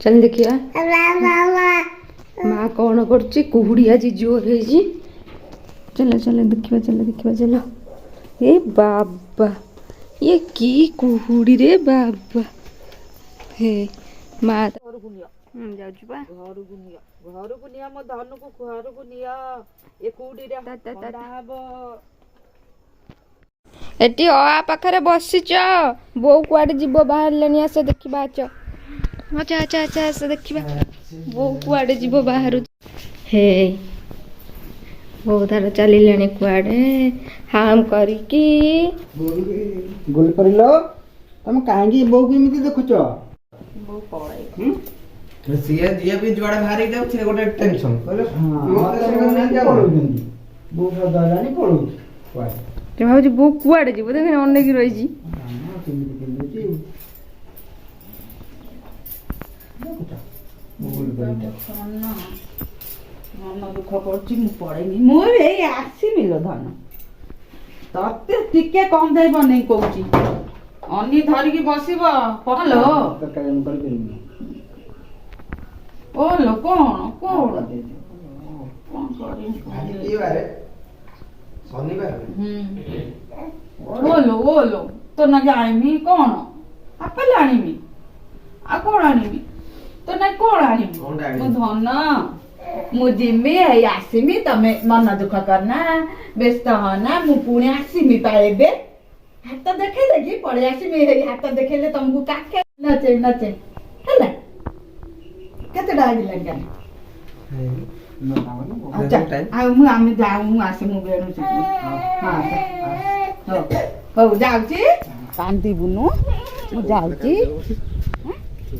चल देखिए माँ कौन कर कुहुड़ी आज जोर है। चलो चलो देखिए चलो देखिए चलो। ए बाबा ये की कुहुड़ी रे बाबा हे माँ जाऊँ बा घर को निया मो धन को घर को निया ए कुहुड़ी एटी आ पाखरे बसिच बो कुआडे जीव बाहर आस देखा आच अच्छा अच्छा अच्छा आस देखा बो कुआडे जीव बाहर हे बो तार चलिले कुआडे हाम करिकी गोल करलो तुम काहे बो को एमिति देखुच बो पळाई सिए दिए भी जुआडे भारी जाउ छे गोटे टेंशन कहलो बो दादानी पळो कुआडे ते भाउजी बो कुआडे जीव देख अनेक रही जी मन दुख कर पड़ेनी मोर ये आसमी लो धन तते टिके कम दे बनै कहूची अनी धरिकी बसिब पहलो ओलो कोन कोन कोन करी बारे शनिवार ओलो ओलो तो ना जाइमी कोन आपल आनिमी आ कोन आनिमी तो ना कोन आनिमी मो धन मु जिमी है आसमी तमे मन दुख करना व्यस्त होना मु पुणी आसमी पाएबे हाथ देखे देखी पड़े आसमी है हाथ देखेले तुमको काके नचे नचे हैला केते डाली लगा अच्छा आ मु आमी जाऊ मु आसे मु बेनु से हां हो हो जाउची कांती बुनु मु जाउची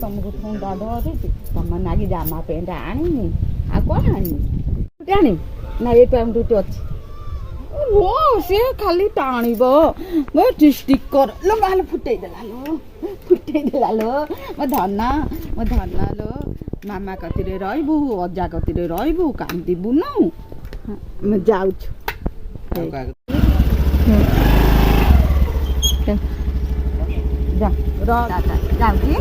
तुमको थंडा धरी तम नागी जामा पेंट आनी आ कौन आनी आनी ना ये टाइम ड्यूटी अच्छी वो से खाली टाणीब मो स्टिकर लो गाल फुटे देला लो मो धन लो मामा कतिरे रहबू अजा कतिरे रहबू कांदीबू न मैं जाऊ जा जाऊँगी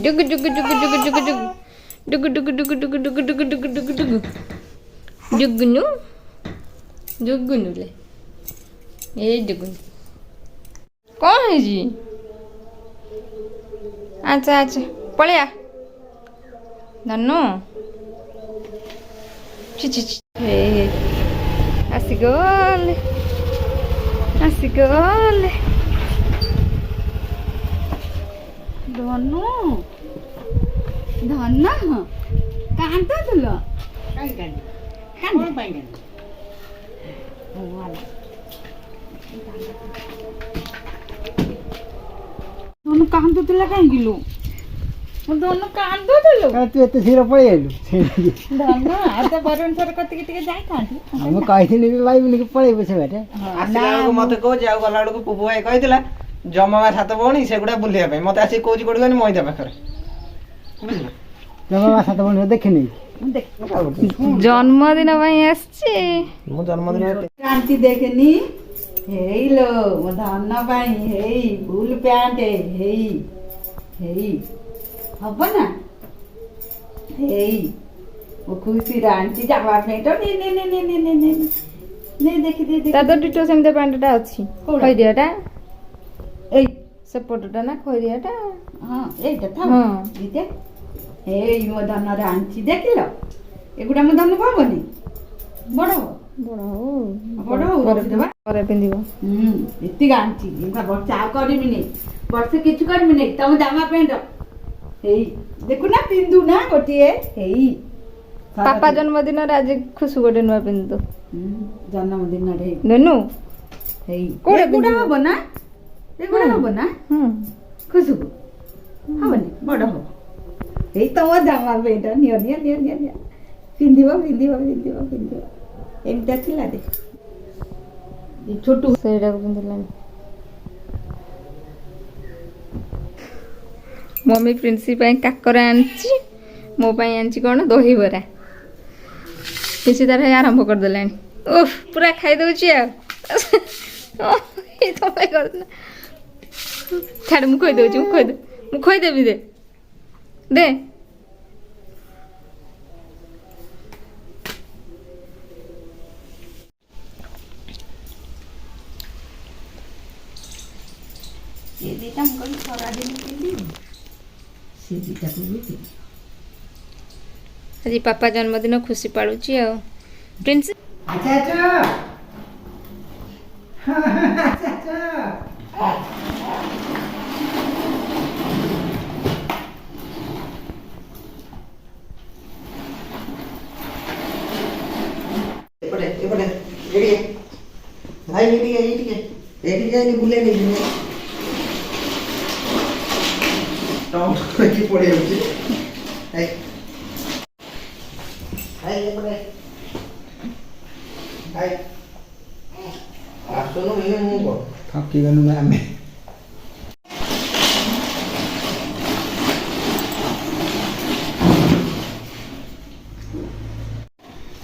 जुग जुग जुग जुग जुग जुग जुग जुग जुग जुग जुग जुग जुग जुग जुग जुगनु जुगनु ले ए जुगनु कौन है जी अच्छा अच्छा पड़िया धनु ची आसिगल धनु धन कांता तुलो काय कोण पाहिजे दोन कांदो तुला काय गेलो दोन कांदो तुलो तू एते सिर पळी आलो धन आता बरन सर कति टिके जाय कांदी हम कहिथिनी भी भाई बोली पळी बसे बेटे आसिला को मते को जाऊ गला को पुपु भाई कहितला जमामा सात बणी सेगुडा बुलिया पे मते आसी कोजी कोडी गनी मोइदा पाखरे जमामा सात बणी देखिनी जन्मदिन आसছে मो जन्मदिन क्रांति देखनी हेई लो मो धन पाई हेई फुल पैंट हेई हेई हब ना हेई वो खुशी रांची जावा पेंट ने ने ने ने ने ने ने देखि दे ता तो डिटो सेमते पैंटटा अछि खइरियाटा ए सेपटटा ना खइरियाटा हां एटा था हां दिते ए मो धन रांची देखिलो एगुडा मो धन पाबनी बड़ हो करे देबा करे पिंदिबो इति गांची इनका बच्चा करबी नै वर्ष किछु करबी नै तम जामा पेंट हेई देखु ना पिंदु ना गोटिए हेई पापा जन्मदिन आज खुशु गोटे नुआ पिंदु जन्मदिन रे ननु हेई कोडे गुडा हो ना एगुडा हो ना खुशु हबनी बड़ हो हेई तो जामा पेंट नियो नियो नियो नियो पिंदिबो एमता थिला दे ये छोटू सेडा को पिंदलानी मम्मी प्रिंसी पाई काकरा आनची मो पाई आनची कोन दही बरा किसी तरह आरंभ कर देलानी उफ पूरा खाई दउची आ ये तो पे कर ଛାଡ଼ ମୁଁ ଖୋଇଦେଉଛି ମୁଁ ଖୋଇଦେବି ଦେ ଦେ ये दिटा हम कहीं खरा दिन के लिए से दिटा को भी ଆଜି ପାପା ଜନ୍ମଦିନ ଖୁସି ପାଳୁଛି ଆଉ ପ୍ରିନ୍ସ ଆଚ୍ଛା ଆଚ୍ଛା ଆଚ୍ଛା ଏପଟେ ଏପଟେ ଏଇଠି ଭାଇ ଏଇଠି ବୁଲେଇ ନେଇଯିବେ ପଳେଇ ଯାଉଛି ଭାଇ ଏପଟେ ଭାଇ ଆସୁନୁ ମୁଁ ଠକିବେନୁ ଆମେ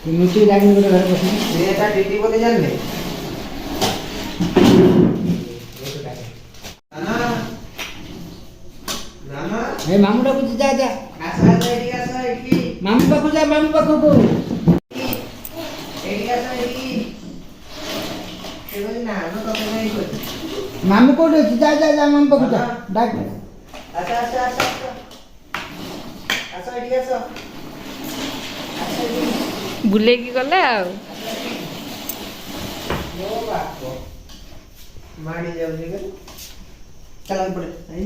କେମିତି ଜାଣିନି ଗୋଟେ ଘରେ ବସିକି ସେଟା ଡିଟି ବୋଧେ ଜାଣିଲେ ଏ ମାମୁଁ ଡାକୁଛି ଯା ଯା ଆସ ଏଇଠି ମାମୁଁ ପାଖକୁ ଯା ମାମୁଁ ପାଖକୁ ମାମୁଁ କୋଉଠି ଅଛି ଯା ଯା ଯା ମାମୁଁ ପାଖକୁ ଯା ଡାକ ବୁଲେଇକି ଗଲେ ଆଉ ମାଡ଼ି ଯାଉଛି ଚାଲ ଏପଟେ